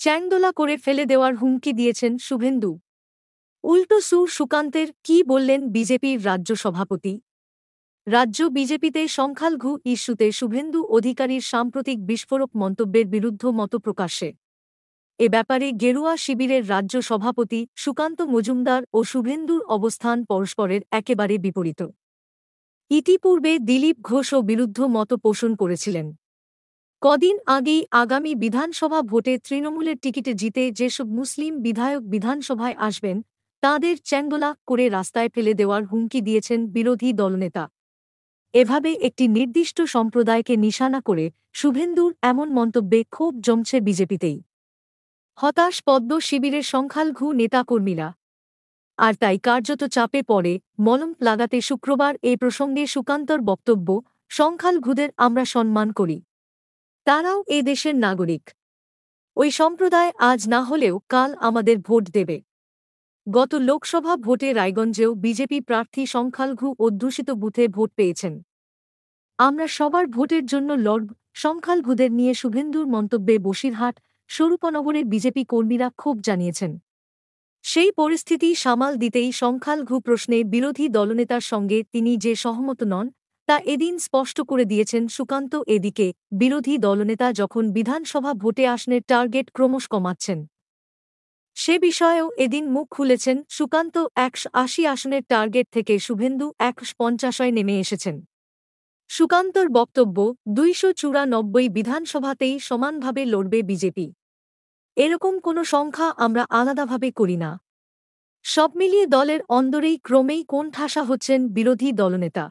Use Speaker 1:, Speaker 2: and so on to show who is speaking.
Speaker 1: চ্যাংদোলা করে ফেলে দেওয়ার হুমকি দিয়েছেন শুভেন্দু। উল্টো সুর সুকান্তের, কী বললেন বিজেপির রাজ্য সভাপতি? রাজ্য বিজেপিতে সংখ্যালঘু ইস্যুতে শুভেন্দু অধিকারীর সাম্প্রতিক বিস্ফোরক মন্তব্যের বিরুদ্ধ মত প্রকাশ্যে। এ ব্যাপারে গেরুয়া শিবিরের রাজ্য সভাপতি সুকান্ত মজুমদার ও শুভেন্দুর অবস্থান পরস্পরের একেবারে বিপরীত। ইতিপূর্বে দিলীপ ঘোষও বিরুদ্ধ মত পোষণ করেছিলেন। কদিন আগেই আগামী বিধানসভা ভোটে তৃণমূলের টিকিটে জিতে যেসব মুসলিম বিধায়ক বিধানসভায় আসবেন তাঁদের চ্যাংদোলা করে রাস্তায় ফেলে দেওয়ার হুমকি দিয়েছেন বিরোধী দলনেতা। এভাবে একটি নির্দিষ্ট সম্প্রদায়কে নিশানা করে শুভেন্দুর এমন মন্তব্যে ক্ষোভ জমছে বিজেপিতেই। হতাশ পদ্ম শিবিরের সংখ্যালঘু নেতাকর্মীরা। আর তাই কার্যত চাপে পড়ে মলম লাগাতে শুক্রবার এ প্রসঙ্গে সুকান্তর বক্তব্য, সংখ্যালঘুদের আমরা সম্মান করি, তারাও এ দেশের নাগরিক। ওই সম্প্রদায় আজ না হলেও কাল আমাদের ভোট দেবে। গত লোকসভা ভোটে রায়গঞ্জেও বিজেপি প্রার্থী সংখ্যালঘু অধ্যুষিত বুথে ভোট পেয়েছেন। আমরা সবার ভোটের জন্য লড়ব। সংখ্যালঘুদের নিয়ে শুভেন্দুর মন্তব্যে বসিরহাট, স্বরূপনগরের বিজেপি কর্মীরা ক্ষোভ জানিয়েছেন। সেই পরিস্থিতি সামাল দিতেই সংখ্যালঘু প্রশ্নে বিরোধী দলনেতার সঙ্গে তিনি যে সহমত নন তা এদিন স্পষ্ট করে দিয়েছেন সুকান্ত। এদিকে বিরোধী দলনেতা যখন বিধানসভা ভোটে আসনের টার্গেট ক্রমশ কমাচ্ছেন, সে বিষয়েও এদিন মুখ খুলেছেন সুকান্ত। ১৮০ আসনের টার্গেট থেকে শুভেন্দু ১৫০ নেমে এসেছেন। সুকান্তর বক্তব্য, ২৯৪ বিধানসভাতেই সমানভাবে লড়বে বিজেপি। এরকম কোনো সংখ্যা আমরা আলাদাভাবে করি না। সব মিলিয়ে দলের অন্দরেই ক্রমেই কোণঠাসা হচ্ছেন বিরোধী দলনেতা।